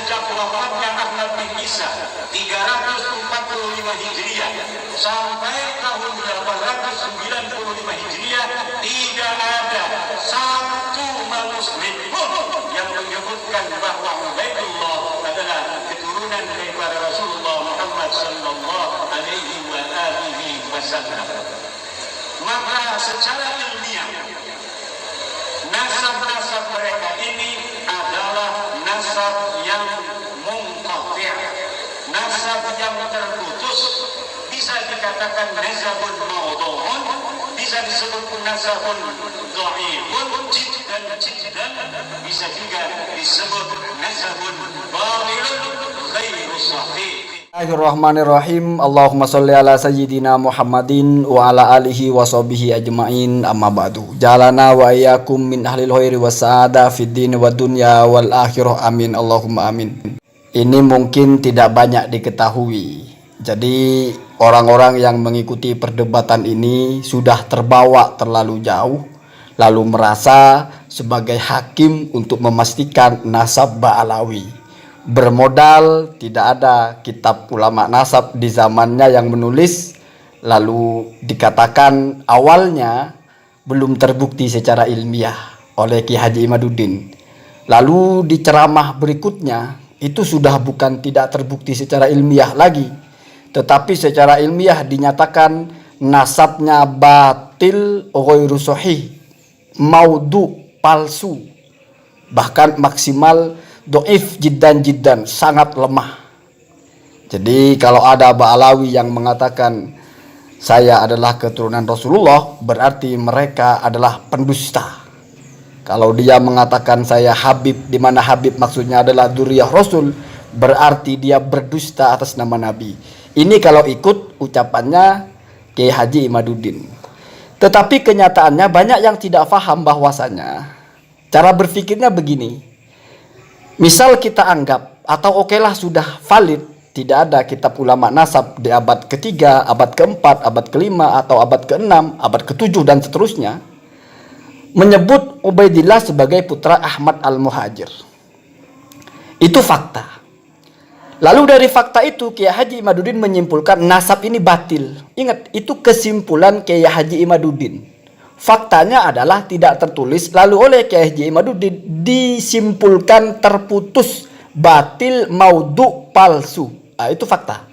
sejak wafatnya Ahmad bin Isa 345 Hijriah sampai tahun 895 Hijriah tidak ada satu muslim pun yang menyebutkan bahwa Ubaidullah adalah keturunan daripada Rasulullah Muhammad sallallahu alaihi wasallam. Maka secara ilmiah nasab-nasab mereka ini adalah nasab yang munqati', nasab yang terputus. Bisa dikatakan nasabun maudhu'un, bisa disebut nasabun dha'ifun jiddan, bisa juga disebut nasabun batilun ghairu sahih. Bismillahirrahmanirrahim. Allahumma sholli ala sayyidina Muhammadin wa ala alihi wa sahbihi ajma'in, amma ba'du. Jalana wa iyyakum min ahlil khairi was sa'ada fid din wa dunya wal akhirah, amin Allahumma amin. Ini mungkin tidak banyak diketahui. Jadi orang-orang yang mengikuti perdebatan ini sudah terbawa terlalu jauh, lalu merasa sebagai hakim untuk memastikan nasab Ba'alawi. Bermodal tidak ada kitab ulama nasab di zamannya yang menulis, lalu dikatakan awalnya belum terbukti secara ilmiah oleh Ki Haji Imaduddin. Lalu di ceramah berikutnya itu sudah bukan tidak terbukti secara ilmiah lagi, tetapi secara ilmiah dinyatakan nasabnya batil, ghairu sahih, maudhu, palsu, bahkan maksimal do'if jiddan, sangat lemah. Jadi kalau ada Ba'alawi yang mengatakan saya adalah keturunan Rasulullah, berarti mereka adalah pendusta. Kalau dia mengatakan saya Habib, di mana Habib maksudnya adalah dzurriyyah Rasul, berarti dia berdusta atas nama Nabi. Ini kalau ikut ucapannya Kiai Haji Imaduddin. Tetapi kenyataannya banyak yang tidak paham bahwasanya cara berpikirnya begini. Misal kita anggap atau okelah sudah valid, tidak ada kitab ulama nasab di abad ketiga, abad keempat, abad kelima, atau abad keenam, abad ketujuh dan seterusnya, menyebut Ubaidillah sebagai putra Ahmad al-Muhajir. Itu fakta. Lalu dari fakta itu Kiai Haji Imaduddin menyimpulkan nasab ini batil. Ingat, itu kesimpulan Kiai Haji Imaduddin. Faktanya adalah tidak tertulis, lalu oleh Kiai Haji Imaduddin disimpulkan terputus, batil, maudhu, palsu. Nah, itu fakta.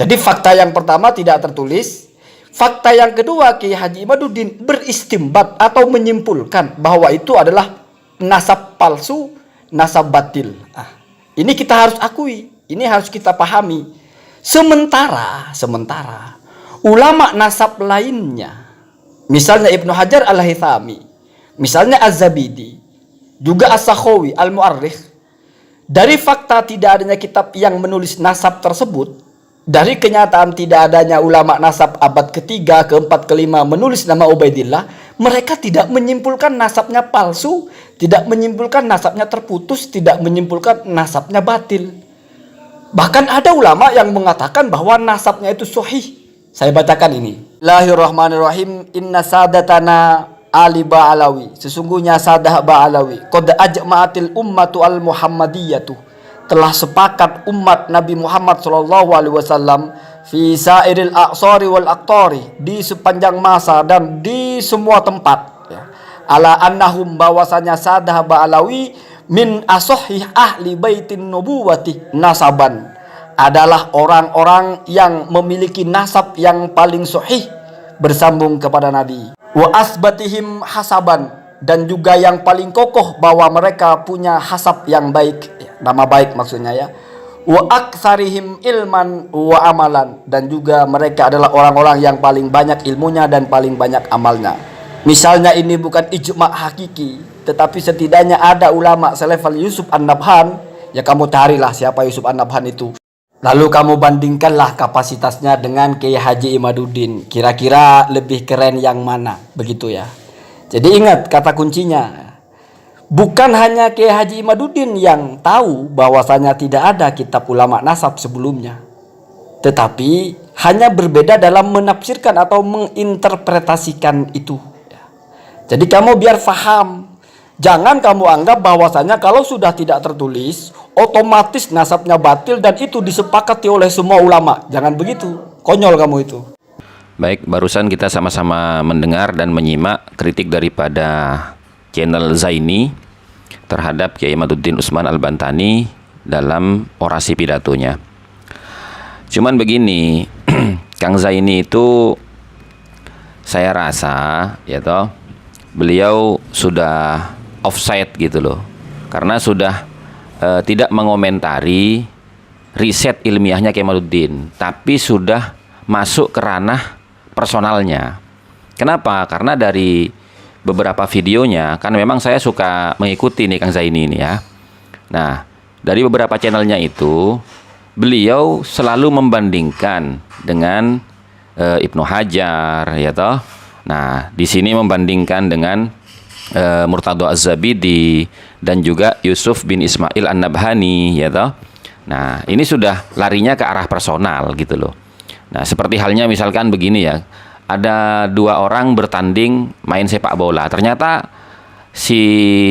Jadi fakta yang pertama tidak tertulis. Fakta yang kedua, Kiai Haji Imaduddin beristimbat atau menyimpulkan bahwa itu adalah nasab palsu, nasab batil. Nah, ini kita harus akui, ini harus kita pahami. Sementara ulama nasab lainnya, misalnya Ibnu Hajar al-Haythami, misalnya Az-Zabidi, juga As-Sakhawi al-Mu'arrikh, dari fakta tidak adanya kitab yang menulis nasab tersebut, dari kenyataan tidak adanya ulama nasab abad ketiga, keempat, kelima menulis nama Ubaidillah, mereka tidak menyimpulkan nasabnya palsu, tidak menyimpulkan nasabnya terputus, tidak menyimpulkan nasabnya batil. Bahkan ada ulama yang mengatakan bahwa nasabnya itu sahih. Saya bacakan ini. Bismillahirrahmanirrahim. Inna sadatana Ali Ba'alawi, sesungguhnya sadah Ba'alawi, qad ajma'atil ummatu al-muhammadiyatu, telah sepakat umat Nabi Muhammad SAW fi sairil aqsari wal aqtari, di sepanjang masa dan di semua tempat, ya. Ala annahum, bahwasanya sadah Ba'alawi min asahih ahli baitin nubuwati nasaban, adalah orang-orang yang memiliki nasab yang paling sahih bersambung kepada Nabi. Wa asbatihim hasaban, dan juga yang paling kokoh bahwa mereka punya hasab yang baik, nama baik maksudnya ya. Wa aktsarihim ilman wa amalan, dan juga mereka adalah orang-orang yang paling banyak ilmunya dan paling banyak amalnya. Misalnya ini bukan ijma' hakiki, tetapi setidaknya ada ulama selevel Yusuf An-Nabhan, ya kamu carilah siapa Yusuf An-Nabhan itu. Lalu kamu bandingkanlah kapasitasnya dengan Kiai Haji Imaduddin. Kira-kira lebih keren yang mana? Begitu ya. Jadi ingat kata kuncinya. Bukan hanya Kiai Haji Imaduddin yang tahu bahwasanya tidak ada kitab ulama nasab sebelumnya. Tetapi hanya berbeda dalam menafsirkan atau menginterpretasikan itu. Jadi kamu biar paham. Jangan kamu anggap bahwasanya kalau sudah tidak tertulis, otomatis nasabnya batil dan itu disepakati oleh semua ulama. Jangan begitu. Konyol kamu itu. Baik, barusan kita sama-sama mendengar dan menyimak kritik daripada channel Zaini terhadap Kiai Imaduddin Utsman Al-Bantani dalam orasi pidatonya. Cuman begini, Kang Zaini itu saya rasa ya toh beliau sudah offside gitu loh. Karena sudah tidak mengomentari riset ilmiahnya Kiai Imaduddin, tapi sudah masuk ke ranah personalnya. Kenapa? Karena dari beberapa videonya, kan memang saya suka mengikuti nih Kang Zaini ini ya. Nah, dari beberapa channelnya itu, beliau selalu membandingkan dengan Ibnu Hajar, ya toh. Nah, di sini membandingkan dengan Murtadha Az-Zabidi dan juga Yusuf bin Ismail An-Nabhani, ya toh. Nah, ini sudah larinya ke arah personal gitu loh. Nah, seperti halnya misalkan begini ya, ada dua orang bertanding main sepak bola. Ternyata si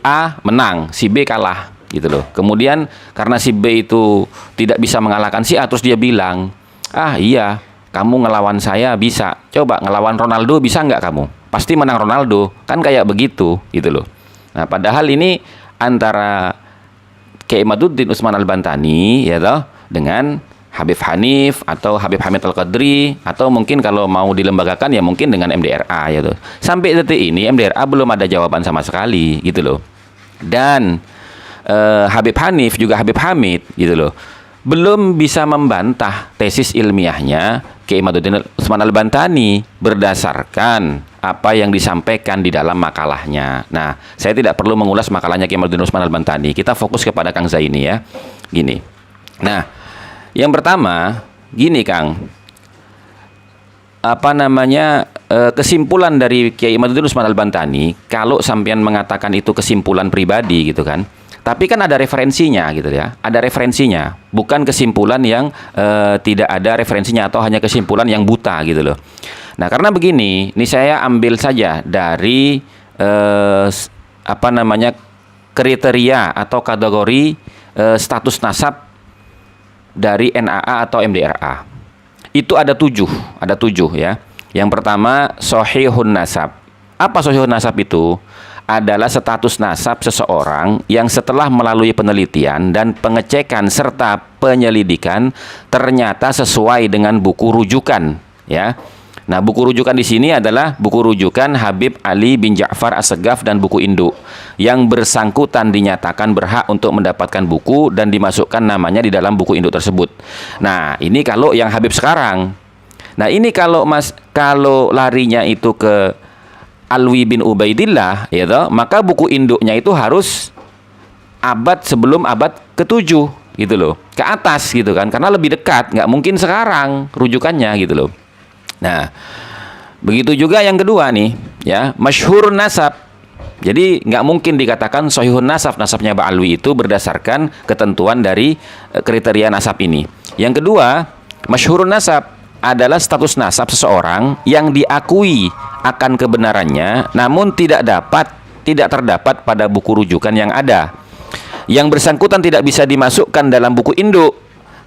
A menang, si B kalah gitu loh. Kemudian karena si B itu tidak bisa mengalahkan si A, terus dia bilang, ah iya, kamu ngelawan saya bisa. Coba ngelawan Ronaldo bisa nggak kamu? Pasti menang Ronaldo. Kan kayak begitu gitu loh. Nah, padahal ini antara Kiai Imaduddin Utsman Al-Bantani ya toh dengan Habib Hanif atau Habib Hamid Al-Qadri, atau mungkin kalau mau dilembagakan ya mungkin dengan MDRA ya tuh. Sampai detik ini MDRA belum ada jawaban sama sekali gitu loh. Dan Habib Hanif juga Habib Hamid gitu loh, belum bisa membantah tesis ilmiahnya Kiai Imaduddin Utsman Al-Bantani berdasarkan apa yang disampaikan di dalam makalahnya. Nah, saya tidak perlu mengulas makalahnya Kiai Imaduddin Utsman Al-Bantani. Kita fokus kepada Kang Zaini ya. Gini. Nah, yang pertama, gini Kang, kesimpulan dari Kiai Imaduddin Utsman Al-Bantani, kalau sampean mengatakan itu kesimpulan pribadi gitu kan, tapi kan ada referensinya gitu ya, ada referensinya, bukan kesimpulan yang tidak ada referensinya atau hanya kesimpulan yang buta gitu loh. Nah, karena begini, ini saya ambil saja dari kriteria atau kategori status nasab dari NAA atau MDRA. Itu ada tujuh ya. Yang pertama, Shahihun Nasab. Apa Shahihun Nasab itu? Adalah status nasab seseorang yang setelah melalui penelitian dan pengecekan serta penyelidikan ternyata sesuai dengan buku rujukan ya. Nah, buku rujukan di sini adalah buku rujukan Habib Ali bin Ja'far As-Segaf dan buku induk. Yang bersangkutan dinyatakan berhak untuk mendapatkan buku dan dimasukkan namanya di dalam buku induk tersebut. Nah, ini kalau yang Habib sekarang. Nah, ini kalau larinya itu ke Alwi bin Ubaidillah, ya toh, maka buku induknya itu harus abad sebelum abad ke-7 gitu loh. Ke atas gitu kan, karena lebih dekat, nggak mungkin sekarang rujukannya gitu loh. Nah, begitu juga yang kedua nih, ya, masyhur nasab. Jadi nggak mungkin dikatakan sahihun nasab, nasabnya Mbak Alwi itu berdasarkan ketentuan dari kriteria nasab ini. Yang kedua, masyhur nasab adalah status nasab seseorang yang diakui akan kebenarannya, namun tidak terdapat pada buku rujukan yang ada. Yang bersangkutan tidak bisa dimasukkan dalam buku induk.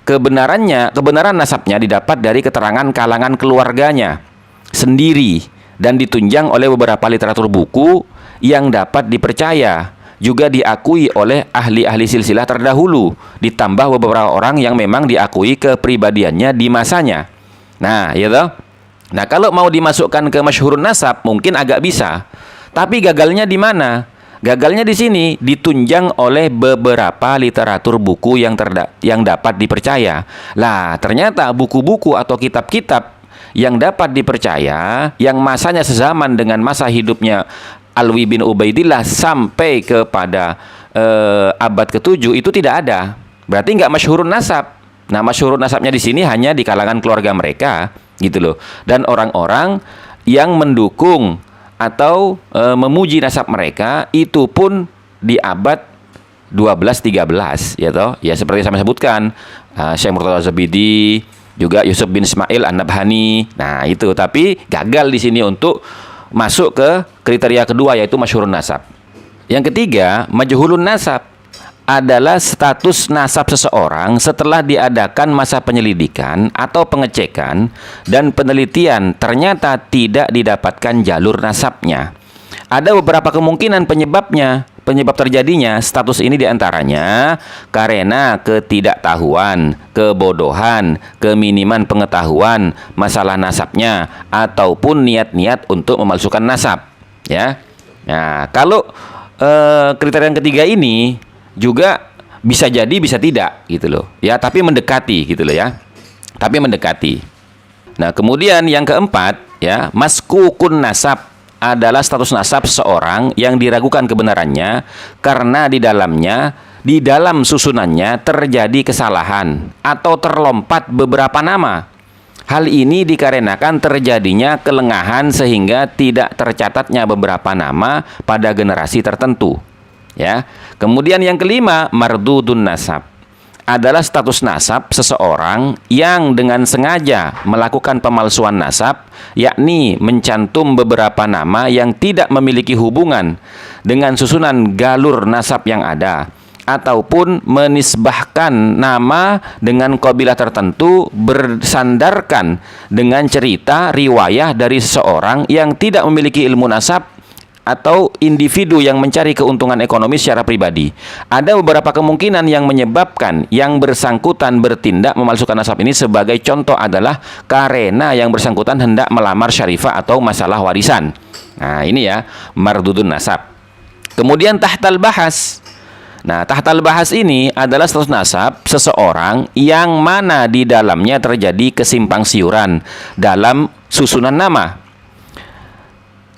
Kebenaran nasabnya didapat dari keterangan kalangan keluarganya sendiri dan ditunjang oleh beberapa literatur buku yang dapat dipercaya, juga diakui oleh ahli-ahli silsilah terdahulu, ditambah beberapa orang yang memang diakui kepribadiannya di masanya. Nah, ya toh. Nah, kalau mau dimasukkan ke masyhurun nasab mungkin agak bisa. Tapi gagalnya di mana? Gagalnya di sini ditunjang oleh beberapa literatur buku yang dapat dipercaya. Lah, ternyata buku-buku atau kitab-kitab yang dapat dipercaya, yang masanya sezaman dengan masa hidupnya Alwi bin Ubaidillah sampai kepada abad ke-7 itu tidak ada. Berarti nggak masyhurun nasab. Nah, masyhurun nasabnya di sini hanya di kalangan keluarga mereka, gitu loh. Dan orang-orang yang mendukung atau memuji nasab mereka itu pun di abad 12-13 ya toh. Ya seperti saya sebutkan, Syekh Murtadha Az-Zabidi, juga Yusuf bin Ismail An-Nabhani. Nah, itu tapi gagal di sini untuk masuk ke kriteria kedua yaitu masyhurun nasab. Yang ketiga, majhulun nasab adalah status nasab seseorang setelah diadakan masa penyelidikan atau pengecekan dan penelitian ternyata tidak didapatkan jalur nasabnya. Ada beberapa kemungkinan penyebab terjadinya status ini diantaranya karena ketidaktahuan, kebodohan, keminiman pengetahuan masalah nasabnya, ataupun niat-niat untuk memalsukan nasab. Ya, nah kalau kriteria yang ketiga ini juga bisa jadi bisa tidak gitu loh ya, tapi mendekati gitu loh ya, tapi mendekati. Nah kemudian yang keempat ya, maskukun nasab adalah status nasab seseorang yang diragukan kebenarannya karena di dalam susunannya terjadi kesalahan atau terlompat beberapa nama. Hal ini dikarenakan terjadinya kelengahan sehingga tidak tercatatnya beberapa nama pada generasi tertentu. Ya. Kemudian yang kelima, mardudun nasab adalah status nasab seseorang yang dengan sengaja melakukan pemalsuan nasab, yakni mencantum beberapa nama yang tidak memiliki hubungan dengan susunan galur nasab yang ada, ataupun menisbahkan nama dengan kabilah tertentu bersandarkan dengan cerita riwayah dari seseorang yang tidak memiliki ilmu nasab atau individu yang mencari keuntungan ekonomi secara pribadi. Ada beberapa kemungkinan yang menyebabkan yang bersangkutan bertindak memalsukan nasab ini. Sebagai contoh adalah karena yang bersangkutan hendak melamar syarifah atau masalah warisan. Nah ini ya, mardudun nasab. Kemudian tahtal bahas. Nah tahtal bahas ini adalah status nasab seseorang yang mana di dalamnya terjadi kesimpang siuran dalam susunan nama.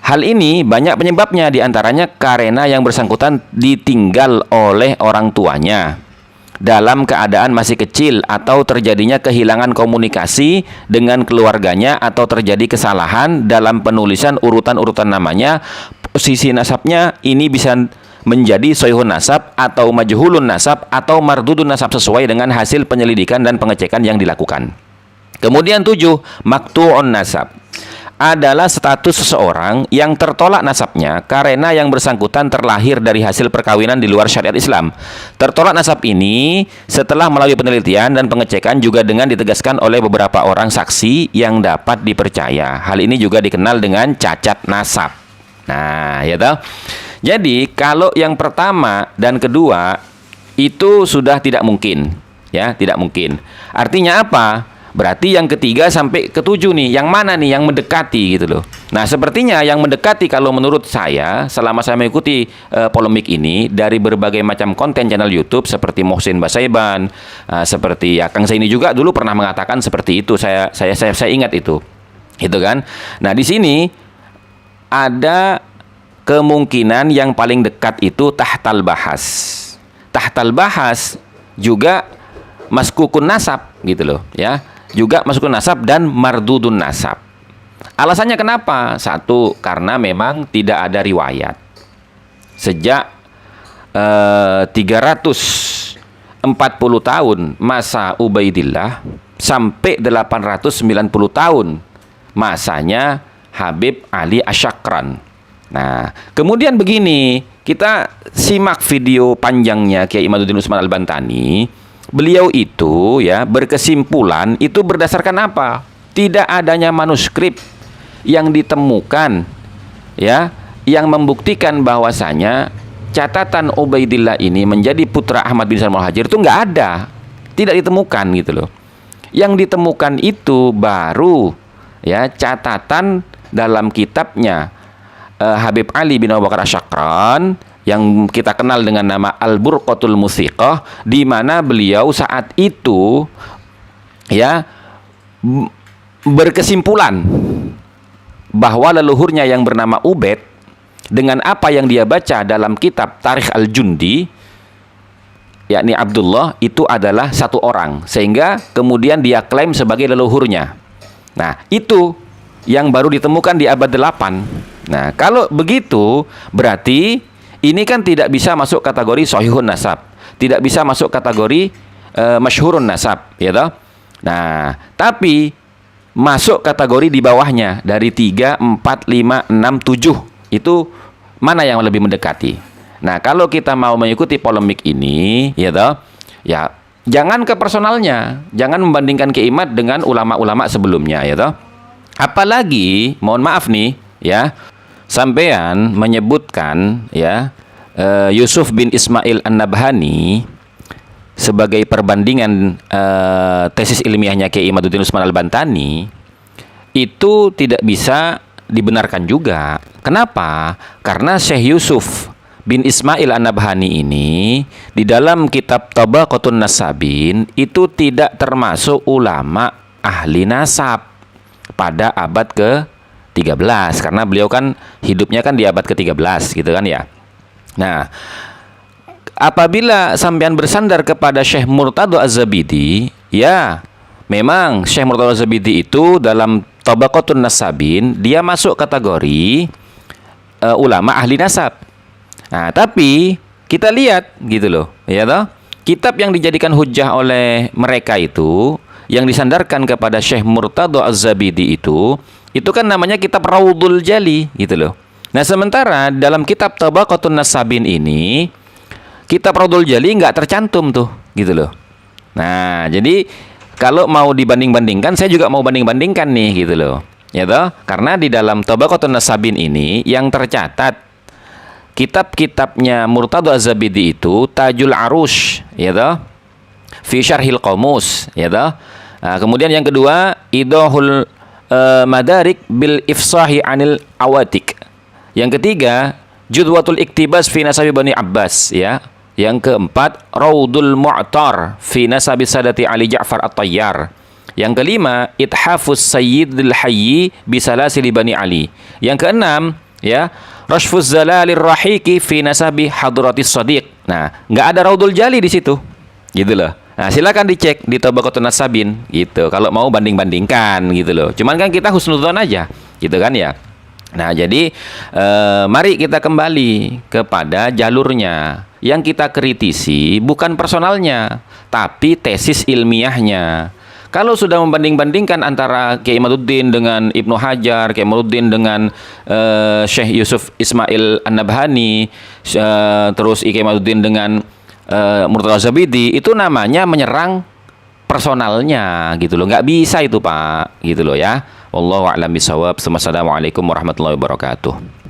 Hal ini banyak penyebabnya, diantaranya karena yang bersangkutan ditinggal oleh orang tuanya dalam keadaan masih kecil, atau terjadinya kehilangan komunikasi dengan keluarganya, atau terjadi kesalahan dalam penulisan urutan-urutan namanya. Posisi nasabnya ini bisa menjadi soihun nasab atau majhulun nasab atau mardudun nasab sesuai dengan hasil penyelidikan dan pengecekan yang dilakukan. Kemudian 7, maktu'un nasab adalah status seseorang yang tertolak nasabnya karena yang bersangkutan terlahir dari hasil perkawinan di luar syariat Islam. Tertolak nasab ini setelah melalui penelitian dan pengecekan juga dengan ditegaskan oleh beberapa orang saksi yang dapat dipercaya. Hal ini juga dikenal dengan cacat nasab. Nah, ya toh. Jadi, kalau yang pertama dan kedua itu sudah tidak mungkin, ya, tidak mungkin. Artinya apa? Berarti yang ketiga sampai ketujuh nih, yang mana nih yang mendekati gitu loh. Nah sepertinya yang mendekati kalau menurut saya selama saya mengikuti polemik ini dari berbagai macam konten channel YouTube seperti Mohsin Basaiban, seperti ya Kang Zaini juga dulu pernah mengatakan seperti itu. Saya ingat itu kan. Nah di sini ada kemungkinan yang paling dekat itu tahtal bahas. Tahtal bahas juga maskukun nasab gitu loh ya. Juga maskukun nasab dan mardudun nasab. Alasannya kenapa? Satu, karena memang tidak ada riwayat. Sejak 340 tahun masa Ubaidillah sampai 890 tahun masanya Habib Ali Asyakran. Nah, kemudian begini, kita simak video panjangnya Kiai Imaduddin Usman Al-Bantani. Beliau itu ya berkesimpulan itu berdasarkan apa? Tidak adanya manuskrip yang ditemukan ya yang membuktikan bahwasanya catatan Ubaidillah ini menjadi putra Ahmad bin Salim Al-Hajir itu nggak ada, tidak ditemukan gitu loh. Yang ditemukan itu baru ya catatan dalam kitabnya Habib Ali bin Abu Bakar Asyakran yang kita kenal dengan nama Al-Burqatul Musiqah, di mana beliau saat itu ya berkesimpulan bahwa leluhurnya yang bernama Ubaid dengan apa yang dia baca dalam kitab Tarikh Al-Jundi yakni Abdullah itu adalah satu orang, sehingga kemudian dia klaim sebagai leluhurnya. Nah, itu yang baru ditemukan di abad 8. Nah, kalau begitu berarti ini kan tidak bisa masuk kategori sahihun nasab, tidak bisa masuk kategori masyhurun nasab, ya toh? Nah, tapi masuk kategori di bawahnya dari 3, 4, 5, 6, 7. Itu mana yang lebih mendekati? Nah, kalau kita mau mengikuti polemik ini, ya toh, ya jangan ke personalnya, jangan membandingkan Kiai Imad dengan ulama-ulama sebelumnya, ya toh. Apalagi, mohon maaf nih, ya, sampean menyebutkan, ya, Yusuf bin Ismail An-Nabhani sebagai perbandingan tesis ilmiahnya Kiai Imaduddin Usman Al-Bantani, itu tidak bisa dibenarkan juga. Kenapa? Karena Syekh Yusuf bin Ismail An-Nabhani ini di dalam kitab Tabaqatun Nasabin itu tidak termasuk ulama ahli nasab pada abad ke-13, karena beliau kan hidupnya kan di abad ke-13 gitu kan ya. Nah, apabila sampean bersandar kepada Syekh Murtadho Az-Zabidi, ya memang Syekh Murtadho Az-Zabidi itu dalam Tabaqatun Nasabin dia masuk kategori ulama ahli nasab. Nah, tapi kita lihat gitu loh, ya toh. Kitab yang dijadikan hujjah oleh mereka itu, yang disandarkan kepada Syekh Murtadho Az-Zabidi itu kan namanya kitab Raudhul Jali gitu loh. Nah, sementara dalam kitab Tabaqatun Nasabin ini, kitab Raudhul Jali nggak tercantum tuh gitu loh. Nah, jadi kalau mau dibanding-bandingkan, saya juga mau banding-bandingkan nih gitu loh, ya toh. Karena di dalam Tabaqatun Nasabin ini yang tercatat kitab-kitabnya Murtadho Az-Zabidi itu Tajul Arush, ya toh, fi Syarhil Qamus, ya toh. Nah, kemudian yang kedua Idahul Madarik bil Ifsahi Anil Awatik. Yang ketiga Judwatul Iktibas fi Nasabi Bani Abbas, ya. Yang keempat Raudul Mu'tar fi Nasabi Sadati Ali Ja'far At-Tayyar. Yang kelima Ithafus Sayyidil Hayyi bi Salasili Bani Ali. Yang keenam, ya, Rashfuz Zalalir Rahiki fi Nasabi Hadratis Shadiq. Nah, nggak ada Raudhul Jali di situ, gitu loh. Nah, silakan dicek di Tabaqatun Nasabin, gitu. Kalau mau banding-bandingkan, gitu loh. Cuman kan kita husnudzon aja, gitu kan ya. Nah, jadi mari kita kembali kepada jalurnya. Yang kita kritisi bukan personalnya, tapi tesis ilmiahnya. Kalau sudah membanding-bandingkan antara Kiai Imaduddin dengan Ibnu Hajar, Kiai Imaduddin dengan Syekh Yusuf Ismail An-Nabhani, terus Kiai Imaduddin dengan Murtadho Az-Zabidi, itu namanya menyerang personalnya gitu loh. Nggak bisa itu Pak, gitu loh ya. Wallahu a'lam bishawab. Assalamualaikum warahmatullahi wabarakatuh.